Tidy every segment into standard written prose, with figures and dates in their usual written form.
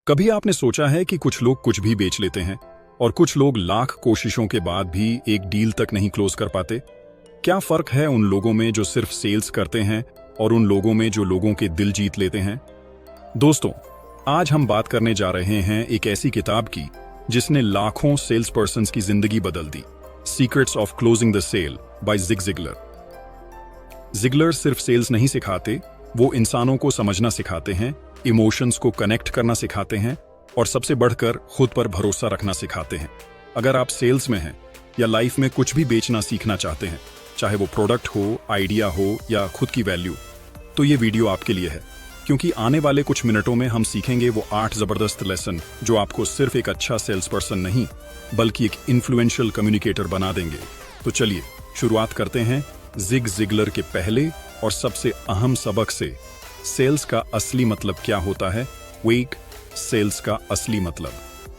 कभी आपने सोचा है कि कुछ लोग कुछ भी बेच लेते हैं और कुछ लोग लाख कोशिशों के बाद भी एक डील तक नहीं क्लोज कर पाते? क्या फर्क है उन लोगों में जो सिर्फ सेल्स करते हैं और उन लोगों में जो लोगों के दिल जीत लेते हैं? दोस्तों, आज हम बात करने जा रहे हैं एक ऐसी किताब की जिसने लाखों सेल्स पर्सन्स की जिंदगी बदल दी। Secrets of closing the sale by Zig Ziglar. Ziglar सिर्फ सेल्स नहीं सिखाते, वो इंसानों को समझना सिखाते हैं, इमोशंस को कनेक्ट करना सिखाते हैं और सबसे बढ़कर खुद पर भरोसा रखना सिखाते हैं। अगर आप सेल्स में हैं या लाइफ में कुछ भी बेचना सीखना चाहते हैं, चाहे वो प्रोडक्ट हो, आइडिया हो या खुद की वैल्यू, तो ये वीडियो आपके लिए है। क्योंकि आने वाले कुछ मिनटों में हम सीखेंगे वो 8 जबरदस्त लेसन जो आपको सिर्फ एक अच्छा सेल्स पर्सन नहीं बल्कि एक इन्फ्लुएंशियल कम्युनिकेटर बना देंगे। तो चलिए शुरुआत करते हैं जिग जिगलर के पहले और सबसे अहम सबक से। सेल्स का असली मतलब क्या होता है? वेक, सेल्स का असली मतलब।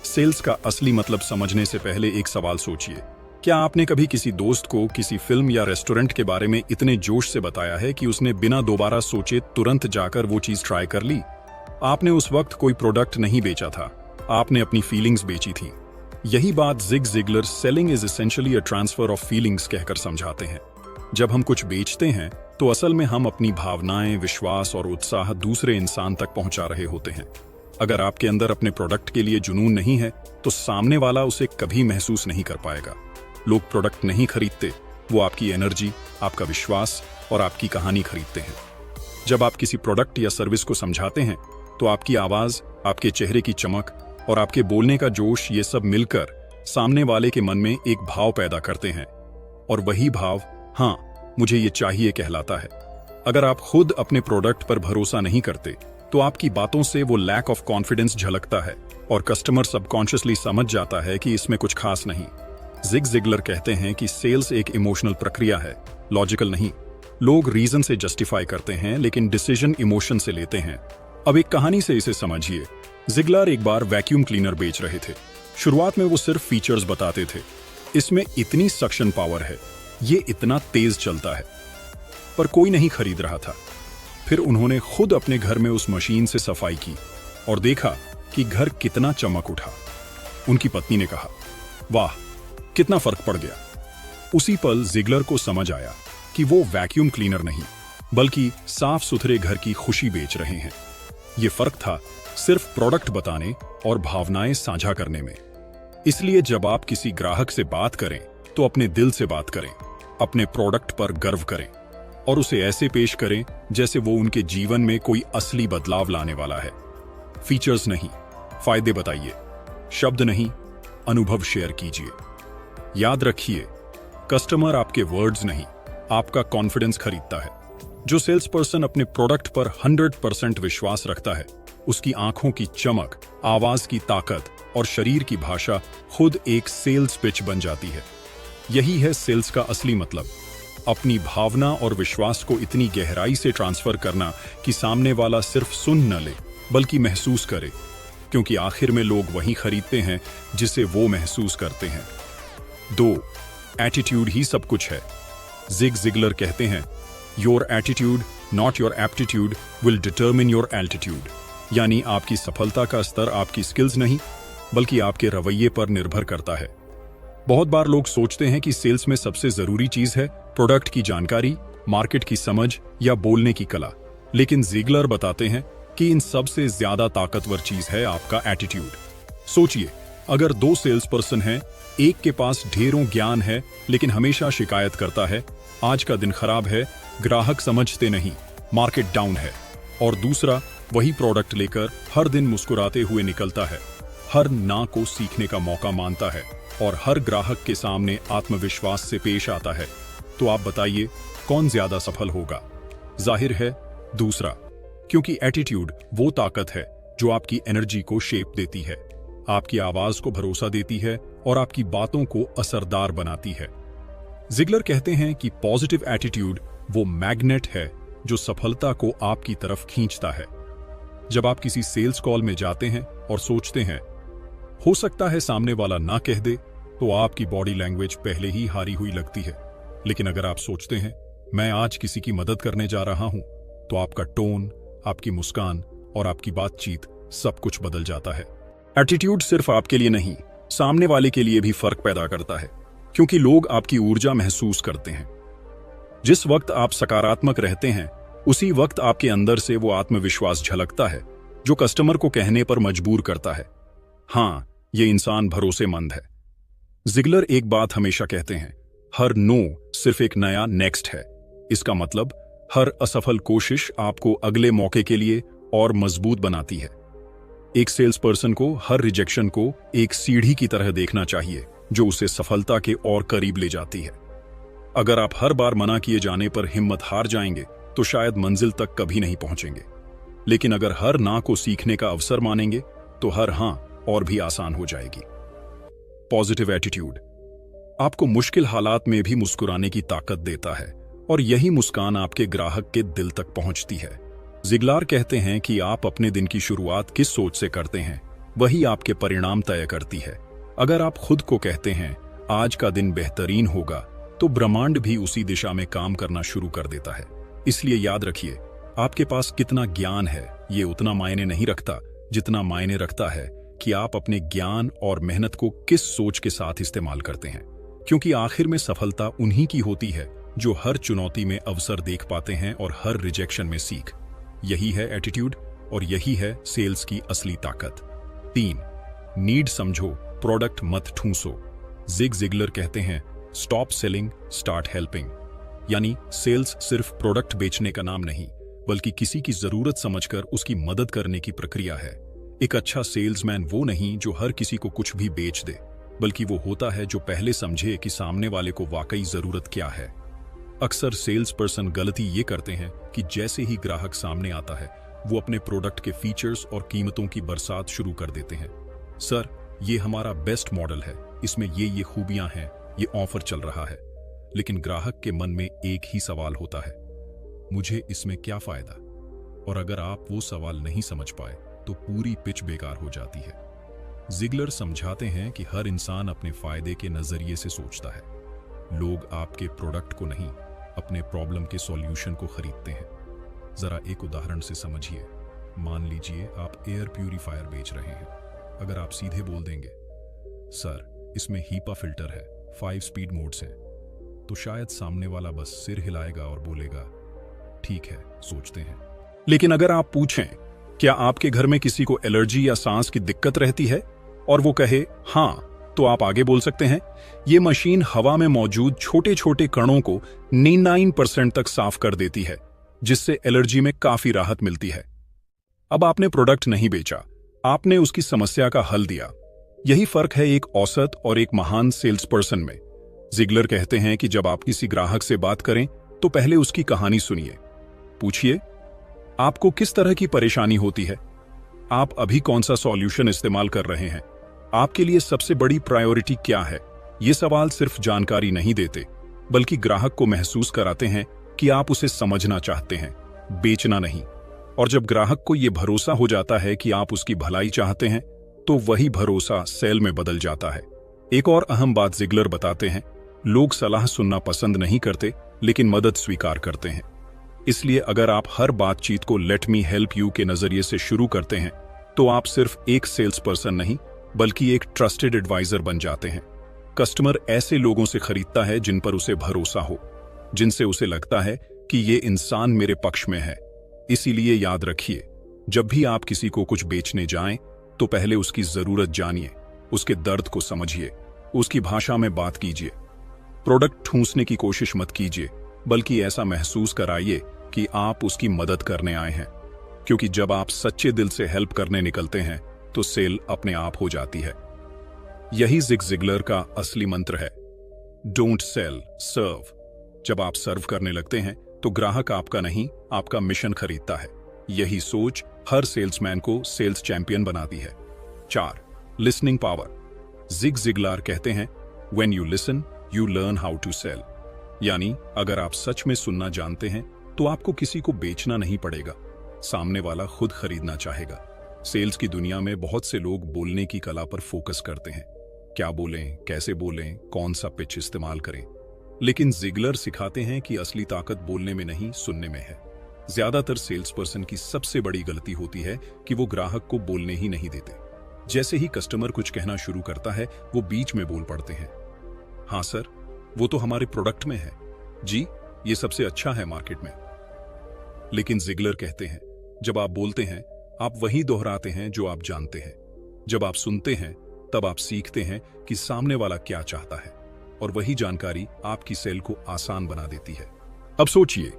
सेल्स का असली मतलब समझने से पहले एक सवाल सोचिए। क्या आपने कभी किसी दोस्त को किसी फिल्म या रेस्टोरेंट के बारे में इतने जोश से बताया है कि उसने बिना दोबारा सोचे तुरंत जाकर वो चीज ट्राई कर ली? आपने उस वक्त कोई प्रोडक्ट नहीं बेचा था, आपने अपनी फीलिंग्स बेची थी। यही बात Zig Ziglar selling is essentially a transfer of feelings कहकर समझाते हैं। जब हम कुछ बेचते हैं तो असल में हम अपनी भावनाएं, विश्वास और उत्साह दूसरे इंसान तक पहुंचा रहे होते हैं। अगर आपके अंदर अपने प्रोडक्ट के लिए जुनून नहीं है तो सामने वाला उसे कभी महसूस नहीं कर पाएगा। लोग प्रोडक्ट नहीं खरीदते, वो आपकी एनर्जी, आपका विश्वास और आपकी कहानी खरीदते हैं। जब आप किसी प्रोडक्ट या सर्विस को समझाते हैं तो आपकी आवाज, आपके चेहरे की चमक और आपके बोलने का जोश, ये सब मिलकर सामने वाले के मन में एक भाव पैदा करते हैं और वही भाव हाँ मुझे ये चाहिए कहलाता है। अगर आप खुद अपने प्रोडक्ट पर भरोसा नहीं करते तो आपकी बातों से वो लैक ऑफ कॉन्फिडेंस झलकता है और कस्टमर सबकॉन्शियसली समझ जाता है कि इसमें कुछ खास नहीं। जिग जिगलर कहते हैं कि सेल्स एक इमोशनल प्रक्रिया है, लॉजिकल नहीं। लोग रीजन से जस्टिफाई करते हैं लेकिन डिसीजन इमोशन से लेते हैं। अब एक कहानी से इसे समझिए। जिगलर एक बार वैक्यूम क्लीनर बेच रहे थे। शुरुआत में वो सिर्फ फीचर्स बताते थे, इसमें इतनी सक्शन पावर है, ये इतना तेज चलता है, पर कोई नहीं खरीद रहा था। फिर उन्होंने खुद अपने घर में उस मशीन से सफाई की और देखा कि घर कितना चमक उठा। उनकी पत्नी ने कहा, वाह कितना फर्क पड़ गया। उसी पल जिगलर को समझ आया कि वो वैक्यूम क्लीनर नहीं बल्कि साफ सुथरे घर की खुशी बेच रहे हैं। ये फर्क था सिर्फ प्रोडक्ट बताने और भावनाएं साझा करने में। इसलिए जब आप किसी ग्राहक से बात करें तो अपने दिल से बात करें, अपने प्रोडक्ट पर गर्व करें और उसे ऐसे पेश करें जैसे वो उनके जीवन में कोई असली बदलाव लाने वाला है। फीचर्स नहीं, फायदे बताइए, शब्द नहीं, अनुभव शेयर कीजिए। याद रखिए, कस्टमर आपके वर्ड्स नहीं, आपका कॉन्फिडेंस खरीदता है। जो सेल्स पर्सन अपने प्रोडक्ट पर 100% विश्वास रखता है, उसकी आंखों की चमक, आवाज की ताकत और शरीर की भाषा खुद एक सेल्स पिच बन जाती है। यही है सेल्स का असली मतलब, अपनी भावना और विश्वास को इतनी गहराई से ट्रांसफर करना कि सामने वाला सिर्फ सुन न ले बल्कि महसूस करे, क्योंकि आखिर में लोग वही खरीदते हैं जिसे वो महसूस करते हैं। 2. एटीट्यूड ही सब कुछ है। जिग जिगलर कहते हैं, your attitude not your aptitude will determine your altitude. यानी आपकी सफलता का स्तर आपकी स्किल्स नहीं बल्कि आपके रवैये पर निर्भर करता है। बहुत बार लोग सोचते हैं कि सेल्स में सबसे जरूरी चीज है प्रोडक्ट की जानकारी, मार्केट की समझ या बोलने की कला, लेकिन जिगलर बताते हैं कि इन सबसे ज्यादा ताकतवर चीज है आपका एटीट्यूड। सोचिए, अगर 2 सेल्स पर्सन हैं, एक के पास ढेरों ज्ञान है लेकिन हमेशा शिकायत करता है, आज का दिन खराब है, ग्राहक समझते नहीं, मार्केट डाउन है, और दूसरा वही प्रोडक्ट लेकर हर दिन मुस्कुराते हुए निकलता है, हर ना को सीखने का मौका मानता है और हर ग्राहक के सामने आत्मविश्वास से पेश आता है, तो आप बताइए कौन ज्यादा सफल होगा? जाहिर है दूसरा, क्योंकि एटीट्यूड वो ताकत है जो आपकी एनर्जी को शेप देती है, आपकी आवाज को भरोसा देती है और आपकी बातों को असरदार बनाती है। जिगलर कहते हैं कि पॉजिटिव एटीट्यूड वो मैग्नेट है जो सफलता को आपकी तरफ खींचता है। जब आप किसी सेल्स कॉल में जाते हैं और सोचते हैं हो सकता है सामने वाला ना कह दे, तो आपकी बॉडी लैंग्वेज पहले ही हारी हुई लगती है। लेकिन अगर आप सोचते हैं मैं आज किसी की मदद करने जा रहा हूं, तो आपका टोन, आपकी मुस्कान और आपकी बातचीत सब कुछ बदल जाता है। एटीट्यूड सिर्फ आपके लिए नहीं, सामने वाले के लिए भी फर्क पैदा करता है, क्योंकि लोग आपकी ऊर्जा महसूस करते हैं। जिस वक्त आप सकारात्मक रहते हैं, उसी वक्त आपके अंदर से वो आत्मविश्वास झलकता है जो कस्टमर को कहने पर मजबूर करता है, हाँ, ये इंसान भरोसेमंद है। जिगलर एक बात हमेशा कहते हैं, हर नो सिर्फ एक नया नेक्स्ट है। इसका मतलब हर असफल कोशिश आपको अगले मौके के लिए और मजबूत बनाती है। एक सेल्स पर्सन को हर रिजेक्शन को एक सीढ़ी की तरह देखना चाहिए जो उसे सफलता के और करीब ले जाती है। अगर आप हर बार मना किए जाने पर हिम्मत हार जाएंगे तो शायद मंजिल तक कभी नहीं पहुंचेंगे, लेकिन अगर हर ना को सीखने का अवसर मानेंगे तो हर हां और भी आसान हो जाएगी। पॉजिटिव एटीट्यूड आपको मुश्किल हालात में भी मुस्कुराने की ताकत देता है, और यही मुस्कान आपके ग्राहक के दिल तक पहुंचती है। जिगलार कहते हैं कि आप अपने दिन की शुरुआत किस सोच से करते हैं, वही आपके परिणाम तय करती है। अगर आप खुद को कहते हैं आज का दिन बेहतरीन होगा, तो ब्रह्मांड भी उसी दिशा में काम करना शुरू कर देता है। इसलिए याद रखिए, आपके पास कितना ज्ञान है ये उतना मायने नहीं रखता जितना मायने रखता है कि आप अपने ज्ञान और मेहनत को किस सोच के साथ इस्तेमाल करते हैं, क्योंकि आखिर में सफलता उन्हीं की होती है जो हर चुनौती में अवसर देख पाते हैं और हर रिजेक्शन में सीख। यही है एटीट्यूड और यही है सेल्स की असली ताकत। 3. नीड समझो, प्रोडक्ट मत ठूंसो। जिग जिगलर कहते हैं, स्टॉप सेलिंग, स्टार्ट हेल्पिंग। यानी सेल्स सिर्फ प्रोडक्ट बेचने का नाम नहीं, बल्कि किसी की जरूरत समझकर उसकी मदद करने की प्रक्रिया है। एक अच्छा सेल्समैन वो नहीं जो हर किसी को कुछ भी बेच दे, बल्कि वो होता है जो पहले समझे कि सामने वाले को वाकई जरूरत क्या है। अक्सर सेल्स पर्सन गलती ये करते हैं कि जैसे ही ग्राहक सामने आता है, वो अपने प्रोडक्ट के फीचर्स और कीमतों की बरसात शुरू कर देते हैं। सर, ये हमारा बेस्ट मॉडल है, इसमें ये खूबियां हैं, ये ऑफर चल रहा है। लेकिन ग्राहक के मन में एक ही सवाल होता है, मुझे इसमें क्या फायदा? और अगर आप वो सवाल नहीं समझ पाए तो पूरी पिच बेकार हो जाती है। जिगलर समझाते हैं कि हर इंसान अपने फायदे के नजरिए से सोचता है। लोग आपके प्रोडक्ट को नहीं, अपने प्रॉब्लम के सॉल्यूशन को खरीदते हैं। जरा एक उदाहरण से समझिए। मान लीजिए आप एयर प्यूरिफायर बेच रहे हैं। अगर आप सीधे बोल देंगे, सर इसमें हीपा फिल्टर है, 5 स्पीड मोड्स हैं, तो शायद सामने वाला बस सिर हिलाएगा और बोलेगा, ठीक है, सोचते हैं। लेकिन अगर आप पूछें, क्या आपके घर में किसी को एलर्जी या सांस की दिक्कत रहती है, और वो कहे हाँ, तो आप आगे बोल सकते हैं, ये मशीन हवा में मौजूद छोटे छोटे कणों को 99% तक साफ कर देती है, जिससे एलर्जी में काफी राहत मिलती है। अब आपने प्रोडक्ट नहीं बेचा, आपने उसकी समस्या का हल दिया। यही फर्क है एक औसत और एक महान सेल्स पर्सन में। जिगलर कहते हैं कि जब आप किसी ग्राहक से बात करें तो पहले उसकी कहानी सुनिए। पूछिए, आपको किस तरह की परेशानी होती है? आप अभी कौन सा सॉल्यूशन इस्तेमाल कर रहे हैं? आपके लिए सबसे बड़ी प्रायोरिटी क्या है? ये सवाल सिर्फ जानकारी नहीं देते, बल्कि ग्राहक को महसूस कराते हैं कि आप उसे समझना चाहते हैं, बेचना नहीं। और जब ग्राहक को यह भरोसा हो जाता है कि आप उसकी भलाई चाहते हैं, तो वही भरोसा सेल में बदल जाता है। एक और अहम बात जिगलर बताते हैं, लोग सलाह सुनना पसंद नहीं करते, लेकिन मदद स्वीकार करते हैं। इसलिए अगर आप हर बातचीत को लेट मी हेल्प यू के नजरिए से शुरू करते हैं, तो आप सिर्फ एक सेल्स पर्सन नहीं, बल्कि एक ट्रस्टेड एडवाइजर बन जाते हैं। कस्टमर ऐसे लोगों से खरीदता है जिन पर उसे भरोसा हो, जिनसे उसे लगता है कि ये इंसान मेरे पक्ष में है। इसीलिए याद रखिए, जब भी आप किसी को कुछ बेचने जाएं, तो पहले उसकी जरूरत जानिए, उसके दर्द को समझिए, उसकी भाषा में बात कीजिए। प्रोडक्ट ठूंसने की कोशिश मत कीजिए, बल्कि ऐसा महसूस कराइए कि आप उसकी मदद करने आए हैं। क्योंकि जब आप सच्चे दिल से हेल्प करने निकलते हैं, तो सेल अपने आप हो जाती है। यही जिग जिगलर का असली मंत्र है, डोंट सेल, सर्व। जब आप सर्व करने लगते हैं, तो ग्राहक आपका नहीं, आपका मिशन खरीदता है। यही सोच हर सेल्समैन को सेल्स चैंपियन बनाती है। 4. Listening power. जिग जिगलर कहते हैं, when you listen you learn how to sell. यानी अगर आप सच में सुनना जानते हैं, तो आपको किसी को बेचना नहीं पड़ेगा, सामने वाला खुद खरीदना चाहेगा। सेल्स की दुनिया में बहुत से लोग बोलने की कला पर फोकस करते हैं, क्या बोलें, कैसे बोलें, कौन सा पिच इस्तेमाल करें। लेकिन जिगलर सिखाते हैं कि असली ताकत बोलने में नहीं, सुनने में है। ज्यादातर सेल्स पर्सन की सबसे बड़ी गलती होती है कि वो ग्राहक को बोलने ही नहीं देते। जैसे ही कस्टमर कुछ कहना शुरू करता है, वो बीच में बोल पड़ते हैं। हाँ सर, वो तो हमारे प्रोडक्ट में है जी, ये सबसे अच्छा है मार्केट में। लेकिन जिगलर कहते हैं, जब आप बोलते हैं, आप वही दोहराते हैं जो आप जानते हैं। जब आप सुनते हैं, तब आप सीखते हैं कि सामने वाला क्या चाहता है, और वही जानकारी आपकी सेल को आसान बना देती है। अब सोचिए,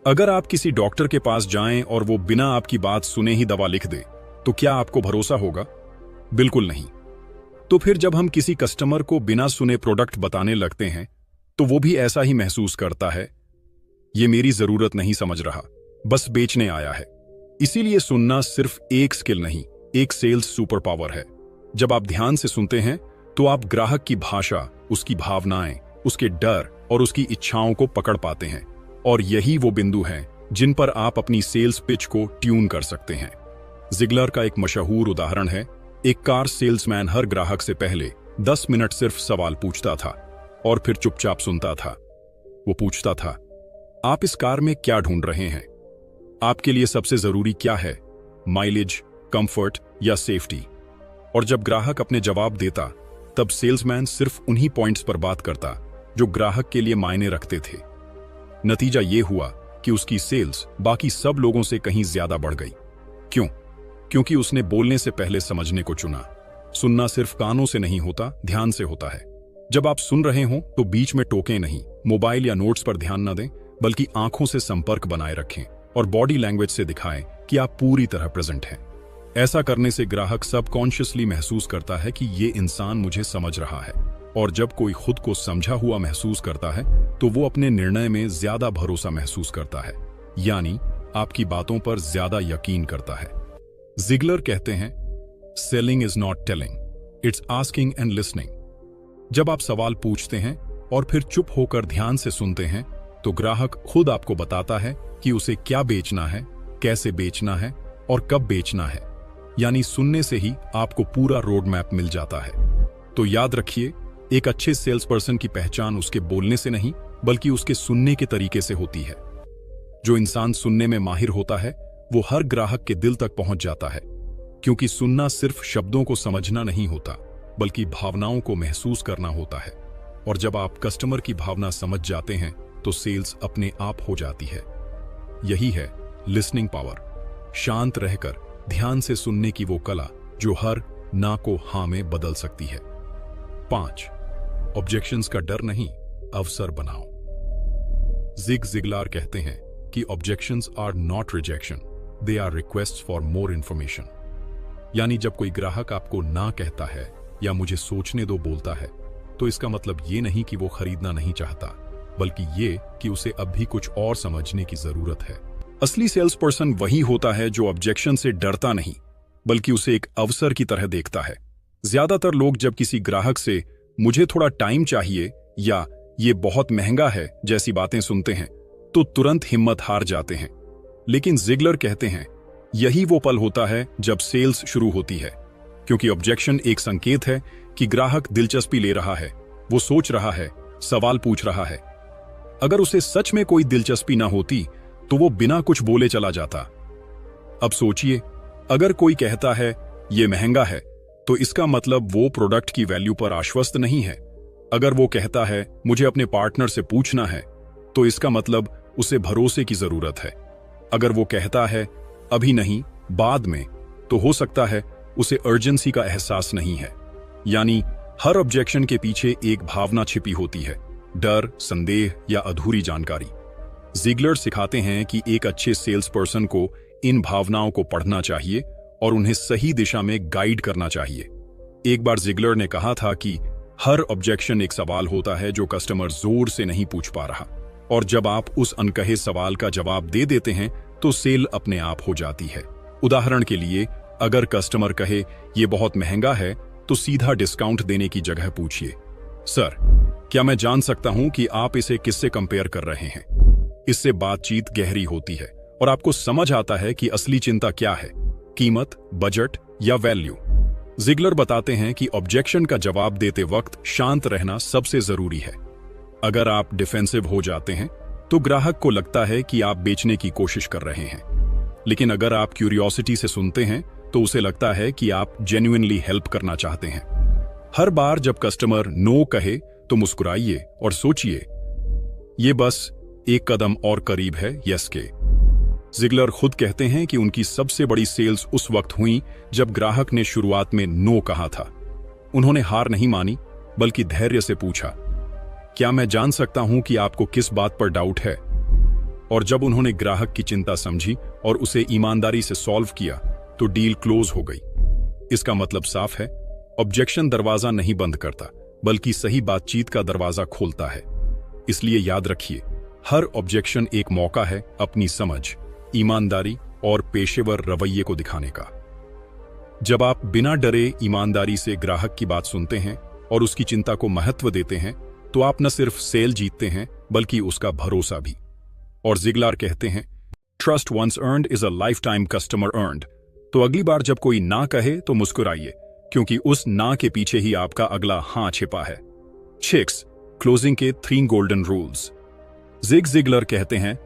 अगर आप किसी डॉक्टर के पास जाएं और वो बिना आपकी बात सुने ही दवा लिख दे, तो क्या आपको भरोसा होगा? बिल्कुल नहीं। तो फिर जब हम किसी कस्टमर को बिना सुने प्रोडक्ट बताने लगते हैं, तो वो भी ऐसा ही महसूस करता है, ये मेरी जरूरत नहीं समझ रहा, बस बेचने आया है। इसीलिए सुनना सिर्फ एक स्किल नहीं, एक सेल्स सुपर पावर है। जब आप ध्यान से सुनते हैं, तो आप ग्राहक की भाषा, उसकी भावनाएं, उसके डर और उसकी इच्छाओं को पकड़ पाते हैं, और यही वो बिंदु हैं जिन पर आप अपनी सेल्स पिच को ट्यून कर सकते हैं। जिगलर का एक मशहूर उदाहरण है। एक कार सेल्समैन हर ग्राहक से पहले 10 मिनट सिर्फ सवाल पूछता था और फिर चुपचाप सुनता था। वो पूछता था, आप इस कार में क्या ढूंढ रहे हैं? आपके लिए सबसे जरूरी क्या है? माइलेज, कंफर्ट या सेफ्टी? और जब ग्राहक अपने जवाब देता, तब सेल्समैन सिर्फ उन्हीं पॉइंट्स पर बात करता जो ग्राहक के लिए मायने रखते थे। नतीजा यह हुआ कि उसकी सेल्स बाकी सब लोगों से कहीं ज्यादा बढ़ गई। क्यों? क्योंकि उसने बोलने से पहले समझने को चुना। सुनना सिर्फ कानों से नहीं होता, ध्यान से होता है। जब आप सुन रहे हो तो बीच में टोकें नहीं, मोबाइल या नोट्स पर ध्यान न दें, बल्कि आंखों से संपर्क बनाए रखें और बॉडी लैंग्वेज से दिखाएं कि आप पूरी तरह प्रेजेंट हैं। ऐसा करने से ग्राहक सबकॉन्शियसली महसूस करता है कि ये इंसान मुझे समझ रहा है, और जब कोई खुद को समझा हुआ महसूस करता है, तो वो अपने निर्णय में ज्यादा भरोसा महसूस करता है, यानी आपकी बातों पर ज्यादा यकीन करता है। जिगलर कहते हैं, selling is not telling, it's asking and listening. जब आप सवाल पूछते हैं और फिर चुप होकर ध्यान से सुनते हैं, तो ग्राहक खुद आपको बताता है कि उसे क्या बेचना है, कैसे बेचना है और कब बेचना है। यानी सुनने से ही आपको पूरा रोड मैप मिल जाता है। तो याद रखिए, एक अच्छे सेल्स पर्सन की पहचान उसके बोलने से नहीं, बल्कि उसके सुनने के तरीके से होती है। जो इंसान सुनने में माहिर होता है, वो हर ग्राहक के दिल तक पहुंच जाता है, क्योंकि सुनना सिर्फ शब्दों को समझना नहीं होता, बल्कि भावनाओं को महसूस करना होता है। और जब आप कस्टमर की भावना समझ जाते हैं, तो सेल्स अपने आप हो जाती है। यही है लिसनिंग पावर, शांत रहकर ध्यान से सुनने की वो कला जो हर ना को हां में बदल सकती है। 5. ऑब्जेक्शंस का डर नहीं, अवसर बनाओ। जिग जिगलार कहते हैं कि objections are not rejection, they are request for more information. यानी जब कोई ग्राहक आपको ना कहता है या मुझे सोचने दो बोलता है, तो इसका मतलब ये नहीं कि वो खरीदना नहीं चाहता, बल्कि ये कि उसे अब भी कुछ और समझने की जरूरत है। असली सेल्स पर्सन वही होता है जो ऑब्जेक्शन से डरता नहीं, बल्कि उसे एक अवसर की तरह देखता है। ज्यादातर लोग जब किसी ग्राहक से मुझे थोड़ा टाइम चाहिए या ये बहुत महंगा है जैसी बातें सुनते हैं, तो तुरंत हिम्मत हार जाते हैं। लेकिन जिगलर कहते हैं, यही वो पल होता है जब सेल्स शुरू होती है, क्योंकि ऑब्जेक्शन एक संकेत है कि ग्राहक दिलचस्पी ले रहा है, वो सोच रहा है, सवाल पूछ रहा है। अगर उसे सच में कोई दिलचस्पी ना होती, तो वो बिना कुछ बोले चला जाता। अब सोचिए, अगर कोई कहता है ये महंगा है, तो इसका मतलब वो प्रोडक्ट की वैल्यू पर आश्वस्त नहीं है। अगर वो कहता है मुझे अपने पार्टनर से पूछना है, तो इसका मतलब उसे भरोसे की जरूरत है। अगर वो कहता है अभी नहीं, बाद में, तो हो सकता है उसे अर्जेंसी का एहसास नहीं है। यानी हर ऑब्जेक्शन के पीछे एक भावना छिपी होती है, डर, संदेह या अधूरी जानकारी। जिगलर सिखाते हैं कि एक अच्छे सेल्स पर्सन को इन भावनाओं को पढ़ना चाहिए और उन्हें सही दिशा में गाइड करना चाहिए। एक बार जिगलर ने कहा था कि हर ऑब्जेक्शन एक सवाल होता है जो कस्टमर जोर से नहीं पूछ पा रहा, और जब आप उस अनकहे सवाल का जवाब दे देते हैं, तो सेल अपने आप हो जाती है। उदाहरण के लिए, अगर कस्टमर कहे ये बहुत महंगा है, तो सीधा डिस्काउंट देने की जगह पूछिए, सर क्या मैं जान सकता हूं कि आप इसे किससे कंपेयर कर रहे हैं? इससे बातचीत गहरी होती है और आपको समझ आता है कि असली चिंता क्या है, कीमत, बजट या वैल्यू। जिगलर बताते हैं कि ऑब्जेक्शन का जवाब देते वक्त शांत रहना सबसे जरूरी है। अगर आप डिफेंसिव हो जाते हैं, तो ग्राहक को लगता है कि आप बेचने की कोशिश कर रहे हैं। लेकिन अगर आप क्यूरियोसिटी से सुनते हैं तो उसे लगता है कि आप जेन्युइनली हेल्प करना चाहते हैं। हर बार जब कस्टमर नो कहे तो मुस्कुराइए और सोचिए, ये बस एक कदम और करीब है यस के। जिगलर खुद कहते हैं कि उनकी सबसे बड़ी सेल्स उस वक्त हुई जब ग्राहक ने शुरुआत में नो कहा था। उन्होंने हार नहीं मानी, बल्कि धैर्य से पूछा, क्या मैं जान सकता हूं कि आपको किस बात पर डाउट है? और जब उन्होंने ग्राहक की चिंता समझी और उसे ईमानदारी से सॉल्व किया तो डील क्लोज हो गई। इसका मतलब साफ है, ऑब्जेक्शन दरवाजा नहीं बंद करता, बल्कि सही बातचीत का दरवाजा खोलता है। इसलिए याद रखिए, हर ऑब्जेक्शन एक मौका है अपनी समझ, ईमानदारी और पेशेवर रवैये को दिखाने का। जब आप बिना डरे ईमानदारी से ग्राहक की बात सुनते हैं और उसकी चिंता को महत्व देते हैं, तो आप न सिर्फ सेल जीतते हैं बल्कि उसका भरोसा भी। और जिगलर कहते हैं, trust once earned is a life time customer earned. तो अगली बार जब कोई ना कहे तो मुस्कुराइए, क्योंकि उस ना के पीछे ही आपका अगला हाँ छिपा है। 6. क्लोजिंग के 3 गोल्डन रूल्स। जिगलर कहते हैं,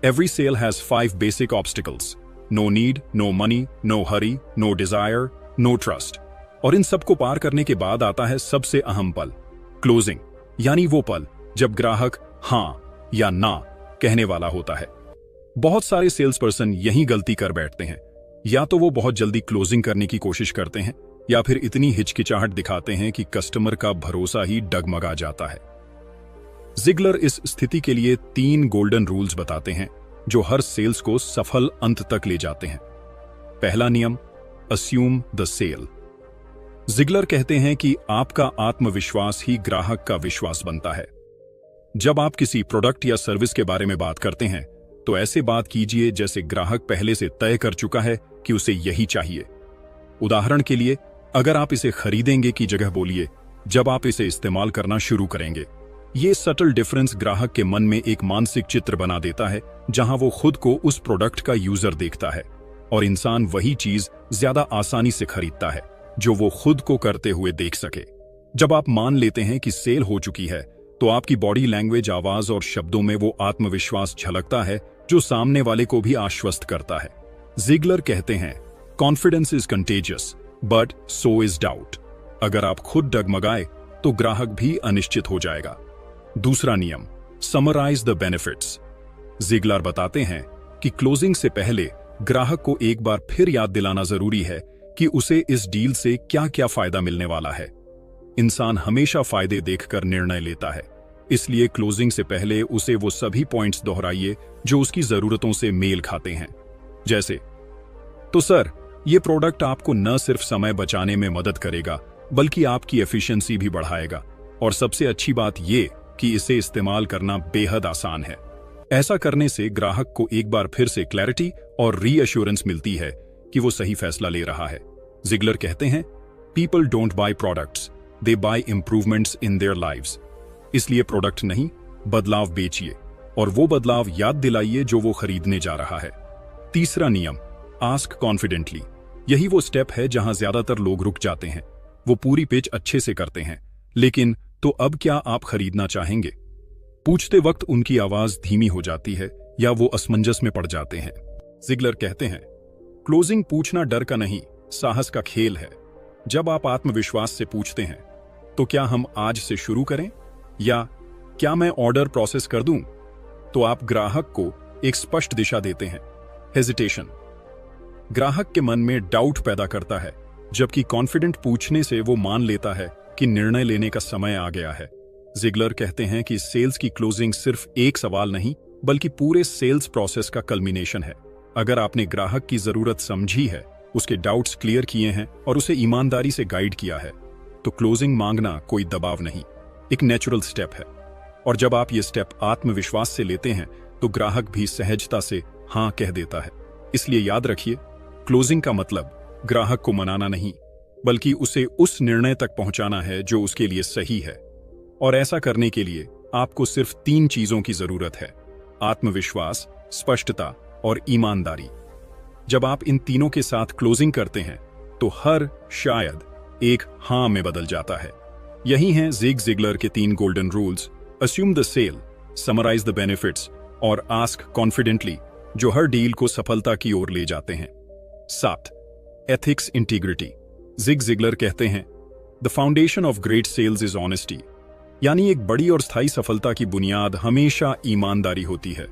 every sale has 5 basic obstacles, no need, no money, no hurry, no desire, no trust. और इन सबको पार करने के बाद आता है सबसे अहम पल, क्लोजिंग, यानी वो पल जब ग्राहक हाँ या ना कहने वाला होता है। बहुत सारे सेल्स पर्सन यही गलती कर बैठते हैं, या तो वो बहुत जल्दी क्लोजिंग करने की कोशिश करते हैं या फिर इतनी हिचकिचाहट दिखाते हैं कि कस्टमर का भरोसा ही डगमगा जाता है। जिगलर इस स्थिति के लिए 3 गोल्डन रूल्स बताते हैं जो हर सेल्स को सफल अंत तक ले जाते हैं। पहला नियम, अस्यूम द सेल। जिगलर कहते हैं कि आपका आत्मविश्वास ही ग्राहक का विश्वास बनता है। जब आप किसी प्रोडक्ट या सर्विस के बारे में बात करते हैं तो ऐसे बात कीजिए जैसे ग्राहक पहले से तय कर चुका है कि उसे यही चाहिए। उदाहरण के लिए, अगर आप इसे खरीदेंगे की जगह बोलिए, जब आप इसे इस्तेमाल करना शुरू करेंगे। ये सटल डिफरेंस ग्राहक के मन में एक मानसिक चित्र बना देता है जहां वो खुद को उस प्रोडक्ट का यूजर देखता है, और इंसान वही चीज ज्यादा आसानी से खरीदता है जो वो खुद को करते हुए देख सके। जब आप मान लेते हैं कि सेल हो चुकी है तो आपकी बॉडी लैंग्वेज, आवाज और शब्दों में वो आत्मविश्वास झलकता है जो सामने वाले को भी आश्वस्त करता है। जिगलर कहते हैं, confidence is contagious but so is doubt. अगर आप खुद डगमगाए तो ग्राहक भी अनिश्चित हो जाएगा। दूसरा नियम, समराइज द बेनिफिट्स। जिगलर बताते हैं कि क्लोजिंग से पहले ग्राहक को एक बार फिर याद दिलाना जरूरी है कि उसे इस डील से क्या क्या फायदा मिलने वाला है। इंसान हमेशा फायदे देखकर निर्णय लेता है, इसलिए क्लोजिंग से पहले उसे वो सभी पॉइंट्स दोहराइए जो उसकी जरूरतों से मेल खाते हैं। जैसे, तो सर, ये प्रोडक्ट आपको न सिर्फ समय बचाने में मदद करेगा बल्कि आपकी एफिशिएंसी भी बढ़ाएगा, और सबसे अच्छी बात ये कि इसे इस्तेमाल करना बेहद आसान है। ऐसा करने से ग्राहक को एक बार फिर से क्लैरिटी और रीअश्योरेंस मिलती है कि वो सही फैसला ले रहा है। जिगलर कहते हैं, people don't buy products, they buy improvements in their lives. इसलिए प्रोडक्ट नहीं, बदलाव बेचिए, और वो बदलाव याद दिलाइए जो वो खरीदने जा रहा है। तीसरा नियम, आस्क कॉन्फिडेंटली। यही वो स्टेप है जहां ज्यादातर लोग रुक जाते हैं। वो पूरी पिच अच्छे से करते हैं, लेकिन तो अब क्या आप खरीदना चाहेंगे? पूछते वक्त उनकी आवाज धीमी हो जाती है या वो असमंजस में पड़ जाते हैं। जिगलर कहते हैं, क्लोजिंग पूछना डर का नहीं, साहस का खेल है। जब आप आत्मविश्वास से पूछते हैं, तो क्या हम आज से शुरू करें, या क्या मैं ऑर्डर प्रोसेस कर दूं, तो आप ग्राहक को एक स्पष्ट दिशा देते हैं। हेजिटेशन ग्राहक के मन में डाउट पैदा करता है, जबकि कॉन्फिडेंट पूछने से वो मान लेता है कि निर्णय लेने का समय आ गया है। जिगलर कहते हैं कि सेल्स की क्लोजिंग सिर्फ एक सवाल नहीं, बल्कि पूरे सेल्स प्रोसेस का कल्मिनेशन है। अगर आपने ग्राहक की जरूरत समझी है, उसके डाउट्स क्लियर किए हैं और उसे ईमानदारी से गाइड किया है, तो क्लोजिंग मांगना कोई दबाव नहीं, एक नेचुरल स्टेप है। और जब आप ये स्टेप आत्मविश्वास से लेते हैं तो ग्राहक भी सहजता से हाँ कह देता है। इसलिए याद रखिए, क्लोजिंग का मतलब ग्राहक को मनाना नहीं, बल्कि उसे उस निर्णय तक पहुंचाना है जो उसके लिए सही है। और ऐसा करने के लिए आपको सिर्फ 3 चीजों की जरूरत है, आत्मविश्वास, स्पष्टता और ईमानदारी। जब आप इन तीनों के साथ क्लोजिंग करते हैं तो हर शायद एक हाँ में बदल जाता है। यही हैं जिगलर के 3 golden rules, assume the sale, summarize the benefits और आस्क कॉन्फिडेंटली, जो हर डील को सफलता की ओर ले जाते हैं। 7. Ethics integrity. जिग जिगलर कहते हैं, the foundation of great sales is honesty, यानी एक बड़ी और स्थायी सफलता की बुनियाद हमेशा ईमानदारी होती है।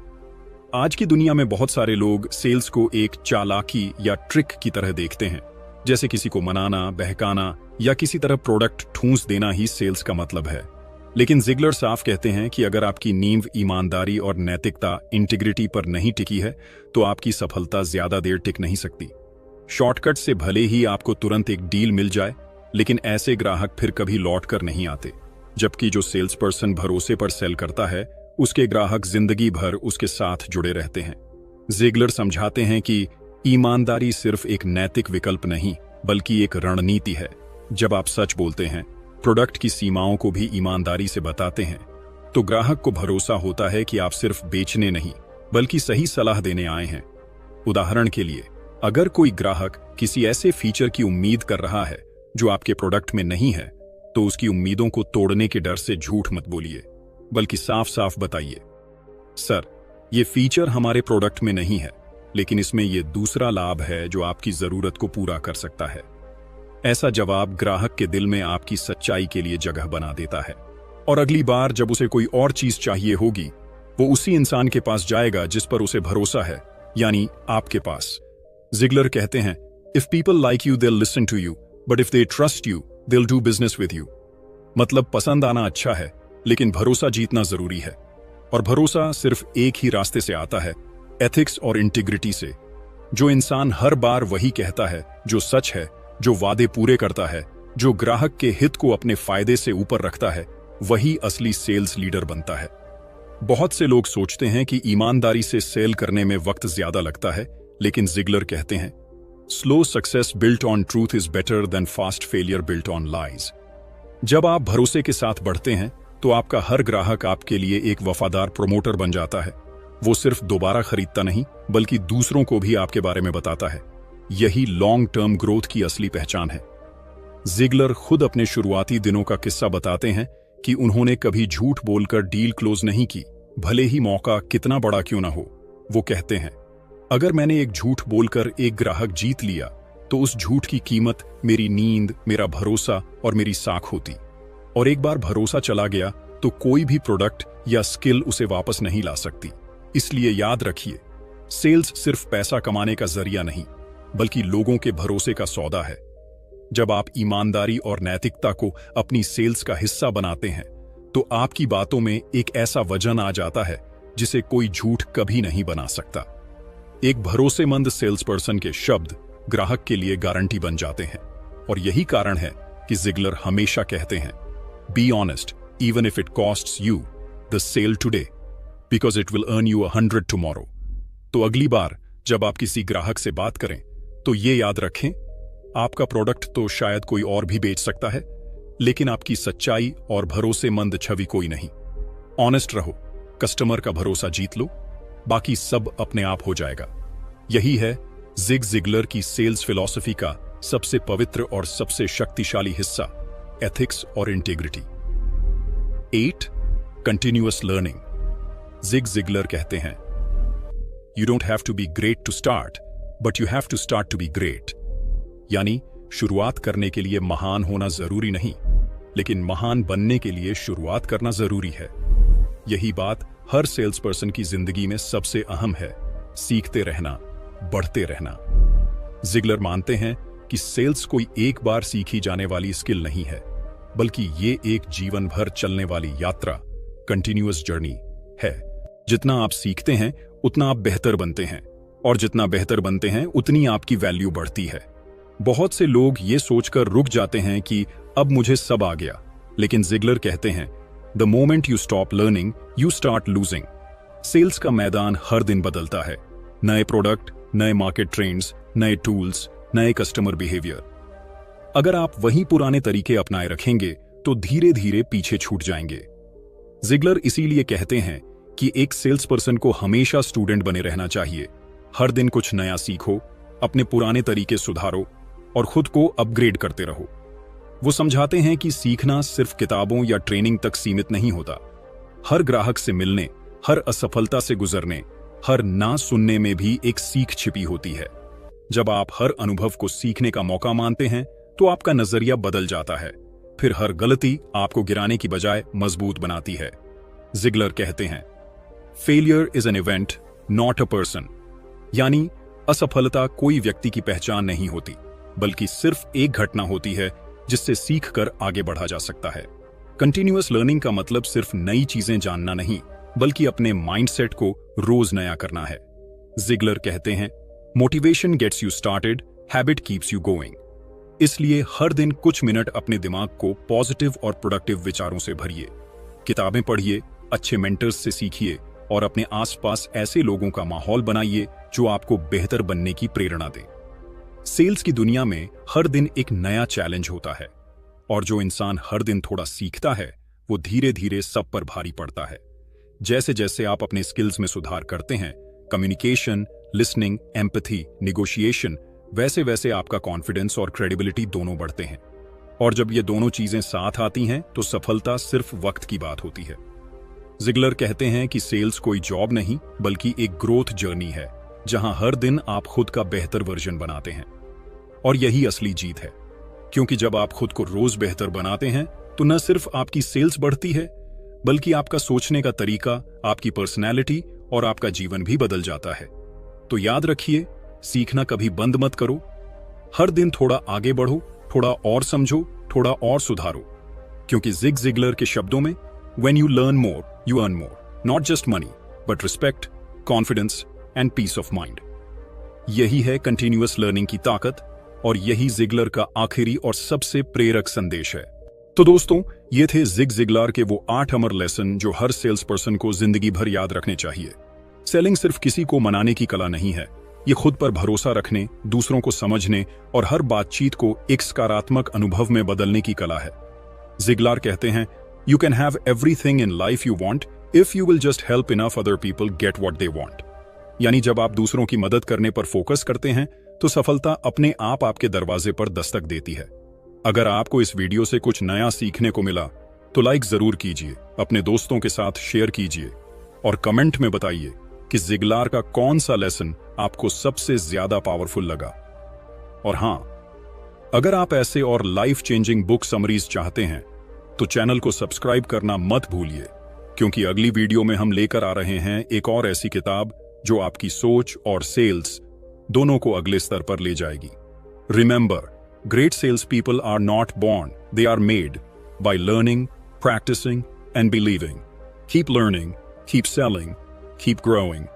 आज की दुनिया में बहुत सारे लोग सेल्स को एक चालाकी या ट्रिक की तरह देखते हैं, जैसे किसी को मनाना, बहकाना या किसी तरह प्रोडक्ट ठूंस देना ही सेल्स का मतलब है। लेकिन जिगलर साफ कहते हैं कि अगर आपकी नींव ईमानदारी और नैतिकता, इंटीग्रिटी पर नहीं टिकी है, तो आपकी सफलता ज्यादा देर टिक नहीं सकती। शॉर्टकट से भले ही आपको तुरंत एक डील मिल जाए, लेकिन ऐसे ग्राहक फिर कभी लौट कर नहीं आते, जबकि जो सेल्स पर्सन भरोसे पर सेल करता है, उसके ग्राहक जिंदगी भर उसके साथ जुड़े रहते हैं। जिगलर समझाते हैं कि ईमानदारी सिर्फ एक नैतिक विकल्प नहीं, बल्कि एक रणनीति है। जब आप सच बोलते हैं, प्रोडक्ट की सीमाओं को भी ईमानदारी से बताते हैं, तो ग्राहक को भरोसा होता है कि आप सिर्फ बेचने नहीं, बल्कि सही सलाह देने आए हैं। उदाहरण के लिए, अगर कोई ग्राहक किसी ऐसे फीचर की उम्मीद कर रहा है जो आपके प्रोडक्ट में नहीं है, तो उसकी उम्मीदों को तोड़ने के डर से झूठ मत बोलिए, बल्कि साफ साफ बताइए, सर, ये फीचर हमारे प्रोडक्ट में नहीं है, लेकिन इसमें ये दूसरा लाभ है जो आपकी जरूरत को पूरा कर सकता है। ऐसा जवाब ग्राहक के दिल में आपकी सच्चाई के लिए जगह बना देता है, और अगली बार जब उसे कोई और चीज चाहिए होगी, वो उसी इंसान के पास जाएगा जिस पर उसे भरोसा है, यानी आपके पास। जिगलर कहते हैं, if people like you, they'll listen to you, but if they trust you, they'll do business with you। मतलब पसंद आना अच्छा है, लेकिन भरोसा जीतना जरूरी है, और भरोसा सिर्फ एक ही रास्ते से आता है, एथिक्स और इंटीग्रिटी से। जो इंसान हर बार वही कहता है जो सच है, जो वादे पूरे करता है, जो ग्राहक के हित को अपने फायदे से ऊपर रखता है, वही असली सेल्स लीडर बनता है। बहुत से लोग सोचते हैं कि ईमानदारी से सेल करने में वक्त ज्यादा लगता है, लेकिन जिगलर कहते हैं, slow success built on truth is better than fast failure built on lies. जब आप भरोसे के साथ बढ़ते हैं, तो आपका हर ग्राहक आपके लिए एक वफादार प्रोमोटर बन जाता है। वो सिर्फ दोबारा खरीदता नहीं, बल्कि दूसरों को भी आपके बारे में बताता है। यही लॉन्ग टर्म ग्रोथ की असली पहचान है। जिगलर खुद अपने शुरुआती दिनों का किस्सा बताते हैं कि उन्होंने कभी झूठ बोलकर डील क्लोज नहीं की, भले ही मौका कितना बड़ा क्यों ना हो। वो कहते हैं, अगर मैंने एक झूठ बोलकर एक ग्राहक जीत लिया, तो उस झूठ की कीमत मेरी नींद, मेरा भरोसा और मेरी साख होती। और एक बार भरोसा चला गया, तो कोई भी प्रोडक्ट या स्किल उसे वापस नहीं ला सकती। इसलिए याद रखिए, सेल्स सिर्फ पैसा कमाने का जरिया नहीं, बल्कि लोगों के भरोसे का सौदा है। जब आप ईमानदारी और नैतिकता को अपनी सेल्स का हिस्सा बनाते हैं, तो आपकी बातों में एक ऐसा वजन आ जाता है जिसे कोई झूठ कभी नहीं बना सकता। एक भरोसेमंद सेल्स पर्सन के शब्द ग्राहक के लिए गारंटी बन जाते हैं, और यही कारण है कि जिगलर हमेशा कहते हैं, be honest even if it costs you the sale today, because it will earn you 100 tomorrow. तो अगली बार जब आप किसी ग्राहक से बात करें, तो ये याद रखें, आपका प्रोडक्ट तो शायद कोई और भी बेच सकता है, लेकिन आपकी सच्चाई और भरोसेमंद छवि कोई नहीं। ऑनेस्ट रहो, कस्टमर का भरोसा जीत लो, बाकी सब अपने आप हो जाएगा। यही है जिग जिगलर की सेल्स फिलॉसफी का सबसे पवित्र और सबसे शक्तिशाली हिस्सा, एथिक्स और integrity. 8. Continuous learning. Zig Ziglar कहते हैं, you don't have to be great to start, but you have to start to be great. यानी शुरुआत करने के लिए महान होना जरूरी नहीं, लेकिन महान बनने के लिए शुरुआत करना जरूरी है। यही बात हर सेल्स पर्सन की जिंदगी में सबसे अहम है, सीखते रहना, बढ़ते रहना। जिगलर मानते हैं कि सेल्स कोई एक बार सीखी जाने वाली स्किल नहीं है, बल्कि ये एक जीवन भर चलने वाली यात्रा, कंटिन्यूअस जर्नी है। जितना आप सीखते हैं, उतना आप बेहतर बनते हैं, और जितना बेहतर बनते हैं, उतनी आपकी वैल्यू बढ़ती है। बहुत से लोग ये सोचकर रुक जाते हैं कि अब मुझे सब आ गया, लेकिन जिगलर कहते हैं, the moment you stop learning, you start losing. Sales का मैदान हर दिन बदलता है, नए प्रोडक्ट, नए मार्केट ट्रेंड्स, नए टूल्स, नए कस्टमर बिहेवियर। अगर आप वही पुराने तरीके अपनाए रखेंगे, तो धीरे धीरे पीछे छूट जाएंगे। जिगलर इसीलिए कहते हैं कि एक सेल्स पर्सन को हमेशा स्टूडेंट बने रहना चाहिए। हर दिन कुछ नया सीखो, अपने पुराने तरीके सुधारो और खुद को अपग्रेड करते रहो। वो समझाते हैं कि सीखना सिर्फ किताबों या ट्रेनिंग तक सीमित नहीं होता। हर ग्राहक से मिलने, हर असफलता से गुजरने, हर ना सुनने में भी एक सीख छिपी होती है। जब आप हर अनुभव को सीखने का मौका मानते हैं तो आपका नजरिया बदल जाता है। फिर हर गलती आपको गिराने की बजाय मजबूत बनाती है। जिगलर कहते हैं, failure is an event not a person. यानी असफलता कोई व्यक्ति की पहचान नहीं होती, बल्कि सिर्फ एक घटना होती है जिससे सीख कर आगे बढ़ा जा सकता है। कंटिन्यूअस लर्निंग का मतलब सिर्फ नई चीजें जानना नहीं, बल्कि अपने माइंडसेट को रोज नया करना है। जिगलर कहते हैं, motivation gets you started, habit keeps you going. इसलिए हर दिन कुछ मिनट अपने दिमाग को पॉजिटिव और प्रोडक्टिव विचारों से भरिए। किताबें पढ़िए, अच्छे मेंटर्स से सीखिए और अपने आसपास ऐसे लोगों का माहौल बनाइए जो आपको बेहतर बनने की प्रेरणा दे। सेल्स की दुनिया में हर दिन एक नया चैलेंज होता है, और जो इंसान हर दिन थोड़ा सीखता है वो धीरे धीरे सब पर भारी पड़ता है। जैसे जैसे आप अपने स्किल्स में सुधार करते हैं, कम्युनिकेशन, लिसनिंग, एम्पैथी, निगोशिएशन, वैसे वैसे आपका कॉन्फिडेंस और क्रेडिबिलिटी दोनों बढ़ते हैं। और जब ये दोनों चीजें साथ आती हैं तो सफलता सिर्फ वक्त की बात होती है। जिगलर कहते हैं कि सेल्स कोई जॉब नहीं, बल्कि एक ग्रोथ जर्नी है, जहां हर दिन आप खुद का बेहतर वर्जन बनाते हैं। और यही असली जीत है, क्योंकि जब आप खुद को रोज बेहतर बनाते हैं तो न सिर्फ आपकी सेल्स बढ़ती है, बल्कि आपका सोचने का तरीका, आपकी पर्सनैलिटी और आपका जीवन भी बदल जाता है। तो याद रखिए, सीखना कभी बंद मत करो। हर दिन थोड़ा आगे बढ़ो, थोड़ा और समझो, थोड़ा और सुधारो। क्योंकि जिग जिगलर के शब्दों में, when you learn more you earn more, not just money but respect, confidence and peace of mind. यही है कंटिन्यूअस लर्निंग की ताकत, और यही जिगलर का आखिरी और सबसे प्रेरक संदेश है। तो दोस्तों, ये थे जिग जिगलर के वो 8 अमर लेसन जो हर सेल्स पर्सन को जिंदगी भर याद रखने चाहिए। सेलिंग सिर्फ किसी को मनाने की कला नहीं है, ये खुद पर भरोसा रखने, दूसरों को समझने और हर बातचीत को एक सकारात्मक अनुभव में बदलने की कला है। जिगलर कहते हैं, you can have everything in life you want if you will just help enough other people get what they want. यानी जब आप दूसरों की मदद करने पर फोकस करते हैं तो सफलता अपने आप आपके दरवाजे पर दस्तक देती है। अगर आपको इस वीडियो से कुछ नया सीखने को मिला तो लाइक जरूर कीजिए, अपने दोस्तों के साथ शेयर कीजिए और कमेंट में बताइए कि जिगलर का कौन सा लेसन आपको सबसे ज्यादा पावरफुल लगा। और हां, अगर आप ऐसे और लाइफ चेंजिंग बुक समरीज चाहते हैं तो चैनल को सब्सक्राइब करना मत भूलिए, क्योंकि अगली वीडियो में हम लेकर आ रहे हैं एक और ऐसी किताब जो आपकी सोच और सेल्स दोनों को अगले स्तर पर ले जाएगी। Remember, great salespeople are not born, they are made by learning, practicing, and believing. Keep learning, keep selling, keep growing.